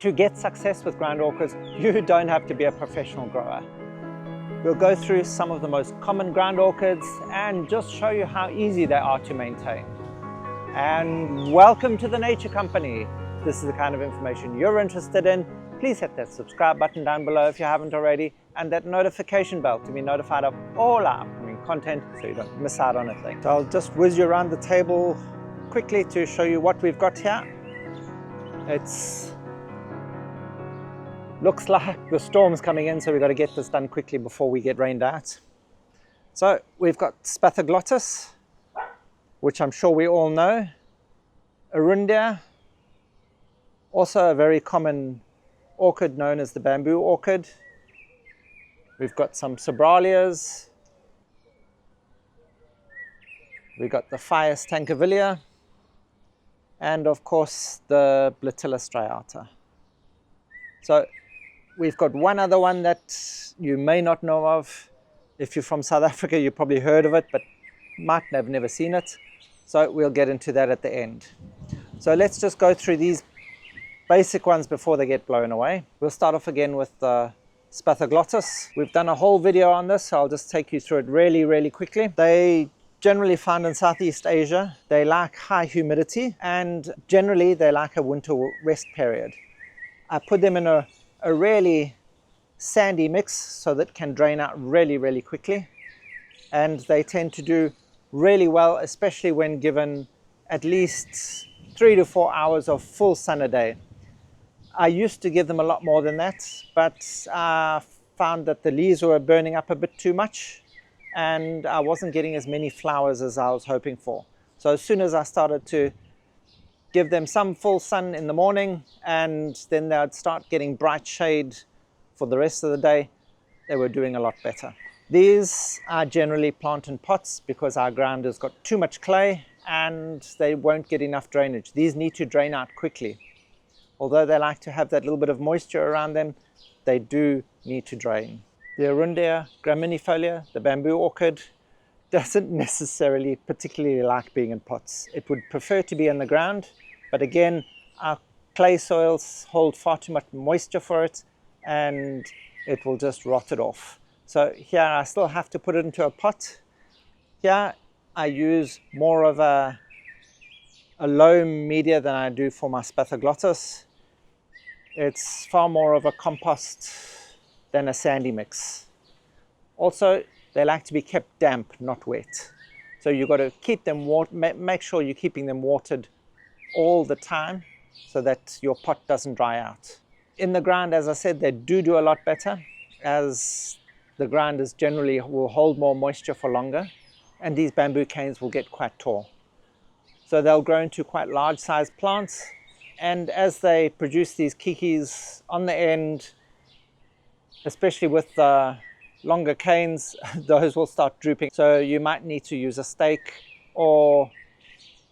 To get success with ground orchids, you don't have to be a professional grower. We'll go through some of the most common ground orchids and just show you how easy they are to maintain. And welcome to the Nature Company. If this is the kind of information you're interested in, please hit that subscribe button down below if you haven't already, and that notification bell to be notified of all our upcoming content so you don't miss out on a thing. So I'll just whiz you around the table quickly to show you what we've got here. Looks like the storm's coming in, so we've got to get this done quickly before we get rained out. So we've got Spathoglottis, which I'm sure we all know, Arundia, also a very common orchid known as the bamboo orchid. We've got some Sobralias. We've got the Phaius tankervilleae, and of course the Bletilla striata. So we've got one other one that you may not know of. If you're from South Africa, you probably heard of it, but might have never seen it. So we'll get into that at the end. So let's just go through these basic ones before they get blown away. We'll start off again with the Spathoglottis. We've done a whole video on this, so I'll just take you through it really quickly. They generally found in Southeast Asia. They like high humidity, and generally they like a winter rest period. I put them in a really sandy mix so that it can drain out really quickly, and they tend to do really well, especially when given at least 3 to 4 hours of full sun a day. I used to give them a lot more than that, but I found that the leaves were burning up a bit too much and I wasn't getting as many flowers as I was hoping for. So as soon as I started to give them some full sun in the morning, and then they'd start getting bright shade for the rest of the day, they were doing a lot better. These are generally planted in pots because our ground has got too much clay and they won't get enough drainage. These need to drain out quickly. Although they like to have that little bit of moisture around them, they do need to drain. The Arundia graminifolia, the bamboo orchid, doesn't necessarily particularly like being in pots. It would prefer to be in the ground, but again, our clay soils hold far too much moisture for it and it will just rot it off. So here I still have to put it into a pot. Here I use more of a loam media than I do for my Spathoglottis. It's far more of a compost than a sandy mix. Also, they like to be kept damp, not wet. So you've got to keep them make sure you're keeping them watered all the time so that your pot doesn't dry out. In the ground, as I said, they do a lot better, as the ground is generally will hold more moisture for longer, and these bamboo canes will get quite tall. So they'll grow into quite large sized plants, and as they produce these kikis on the end, especially with the longer canes, those will start drooping. So you might need to use a stake or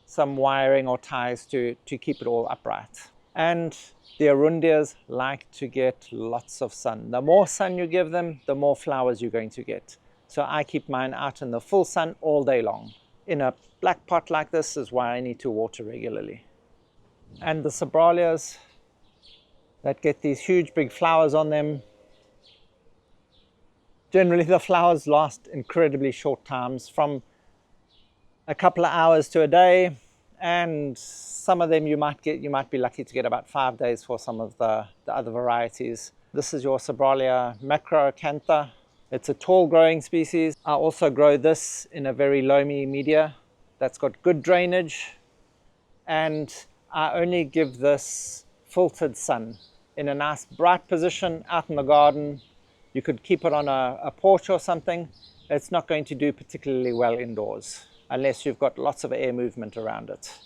some wiring or ties to keep it all upright. And the Arundias like to get lots of sun. The more sun you give them, the more flowers you're going to get. So I keep mine out in the full sun all day long. In a black pot like this is why I need to water regularly. And the Sobralias that get these huge big flowers on them, generally the flowers last incredibly short times, from a couple of hours to a day, and some of them you might be lucky to get about 5 days for some of the other varieties. This is your Sobralia macrantha. It's a tall growing species. I also grow this in a very loamy media that's got good drainage, and I only give this filtered sun in a nice bright position out in the garden. You could keep it on a porch or something. It's not going to do particularly well indoors unless you've got lots of air movement around it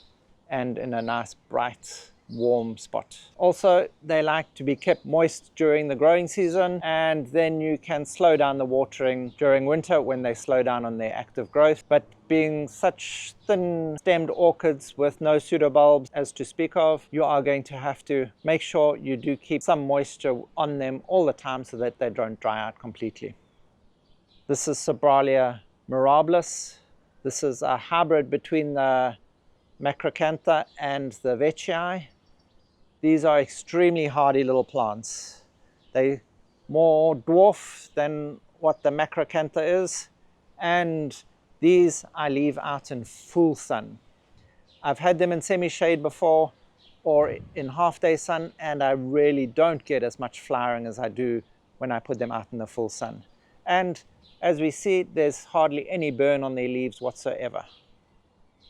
and in a nice bright warm spot. Also, they like to be kept moist during the growing season, and then you can slow down the watering during winter when they slow down on their active growth. But being such thin stemmed orchids with no pseudobulbs as to speak of, you are going to have to make sure you do keep some moisture on them all the time so that they don't dry out completely. This is Sobralia Mirabilis. This is a hybrid between the macrantha and the veitchii. These are extremely hardy little plants. They're more dwarf than what the macrantha is, and these I leave out in full sun. I've had them in semi-shade before or in half-day sun, and I really don't get as much flowering as I do when I put them out in the full sun. And as we see, there's hardly any burn on their leaves whatsoever.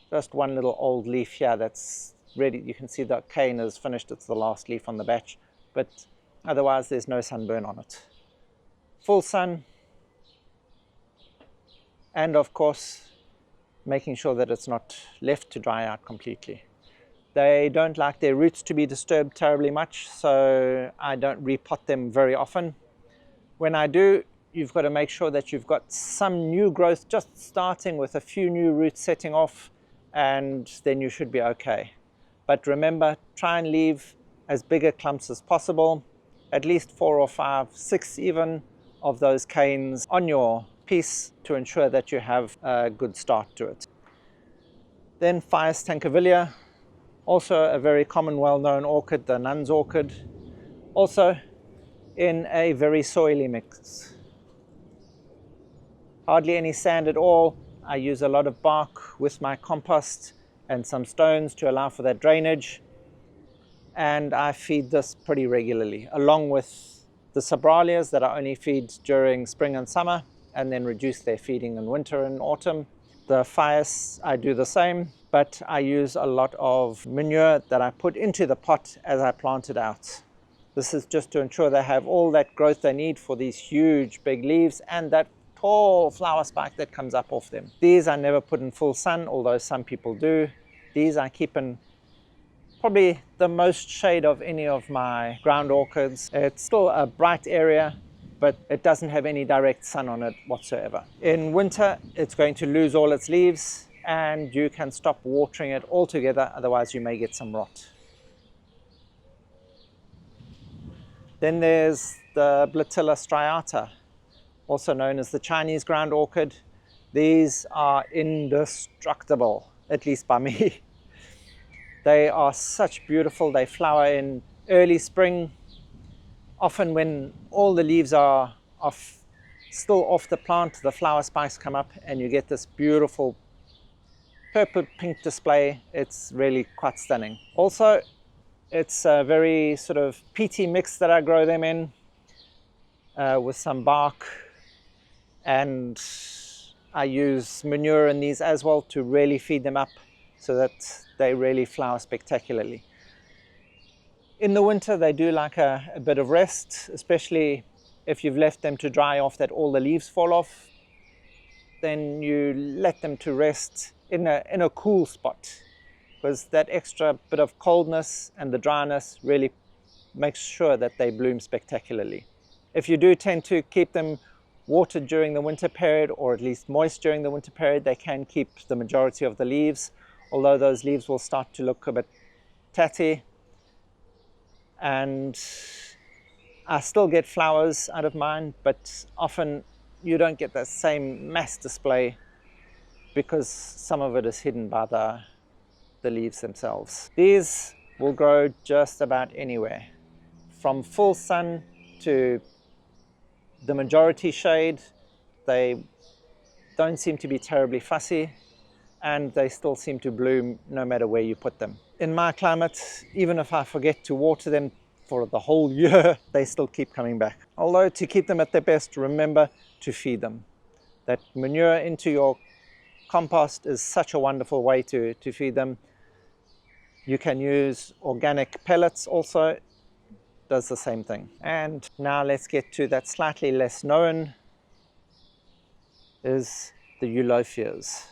Just one little old leaf here that's ready. You can see the cane is finished. It's the last leaf on the batch, but otherwise there's no sunburn on it. Full sun, and of course making sure that it's not left to dry out completely. They don't like their roots to be disturbed terribly much, so I don't repot them very often. When I do, you've got to make sure that you've got some new growth just starting with a few new roots setting off, and then you should be okay. But remember, try and leave as big a clumps as possible, at least 4 or 5, 6 even of those canes on your piece to ensure that you have a good start to it. Then Phaius tankervilleae, also a very common, well-known orchid, the nun's orchid, also in a very soily mix. Hardly any sand at all. I use a lot of bark with my compost and some stones to allow for that drainage, and I feed this pretty regularly, along with the Sobralias that I only feed during spring and summer, and then reduce their feeding in winter and autumn. The Phaius, I do the same, but I use a lot of manure that I put into the pot as I plant it out. This is just to ensure they have all that growth they need for these huge big leaves and that tall flower spike that comes up off them. These I never put in full sun, although some people do. These I keep in probably the most shade of any of my ground orchids. It's still a bright area, but it doesn't have any direct sun on it whatsoever. In winter, it's going to lose all its leaves, and you can stop watering it altogether, otherwise you may get some rot. Then there's the Bletilla striata, also known as the Chinese ground orchid. These are indestructible, at least by me. They are such beautiful. They flower in early spring, often when all the leaves are still off the plant. The flower spikes come up and you get this beautiful purple pink display. It's really quite stunning. Also, it's a very sort of peaty mix that I grow them in with some bark, and I use manure in these as well to really feed them up so that they really flower spectacularly. In the winter, they do like a bit of rest, especially if you've left them to dry off that all the leaves fall off. Then you let them to rest in a cool spot, because that extra bit of coldness and the dryness really makes sure that they bloom spectacularly. If you do tend to keep them watered during the winter period, or at least moist during the winter period, they can keep the majority of the leaves, although those leaves will start to look a bit tatty. And I still get flowers out of mine, but often you don't get that same mass display because some of it is hidden by the leaves themselves. These will grow just about anywhere, from full sun to the majority shade. They don't seem to be terribly fussy, and they still seem to bloom no matter where you put them. In my climate, even if I forget to water them for the whole year, they still keep coming back. Although to keep them at their best, remember to feed them. That manure into your compost is such a wonderful way to feed them. You can use organic pellets also, does the same thing. And now let's get to that slightly less known, is the eulophias.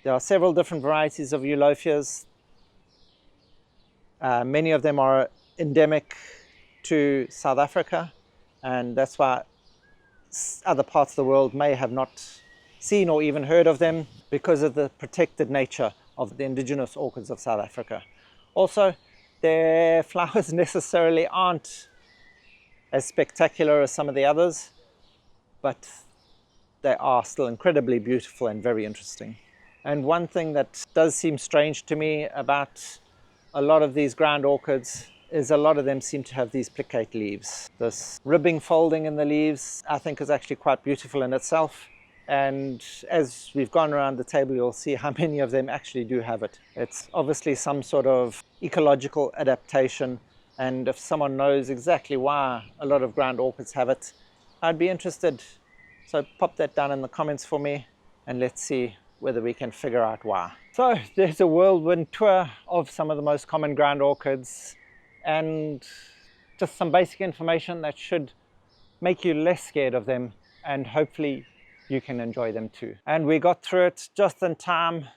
There are several different varieties of eulophias. Many of them are endemic to South Africa, and that's why other parts of the world may have not seen or even heard of them, because of the protected nature of the indigenous orchids of South Africa. Also, their flowers necessarily aren't as spectacular as some of the others, but they are still incredibly beautiful and very interesting. And one thing that does seem strange to me about a lot of these ground orchids is a lot of them seem to have these plicate leaves. This ribbing folding in the leaves I think is actually quite beautiful in itself. And as we've gone around the table, you'll see how many of them actually do have it. It's obviously some sort of ecological adaptation, and if someone knows exactly why a lot of ground orchids have it, I'd be interested. So pop that down in the comments for me, and let's see whether we can figure out why. So there's a whirlwind tour of some of the most common ground orchids, and just some basic information that should make you less scared of them, and hopefully you can enjoy them too. And we got through it just in time.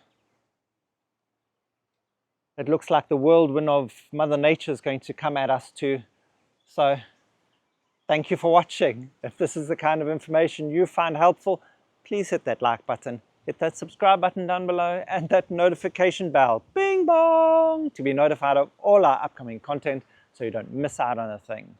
It looks like the whirlwind of Mother Nature is going to come at us too. So thank you for watching. If this is the kind of information you find helpful, please hit that like button, hit that subscribe button down below, and that notification bell, bing bong, to be notified of all our upcoming content so you don't miss out on a thing.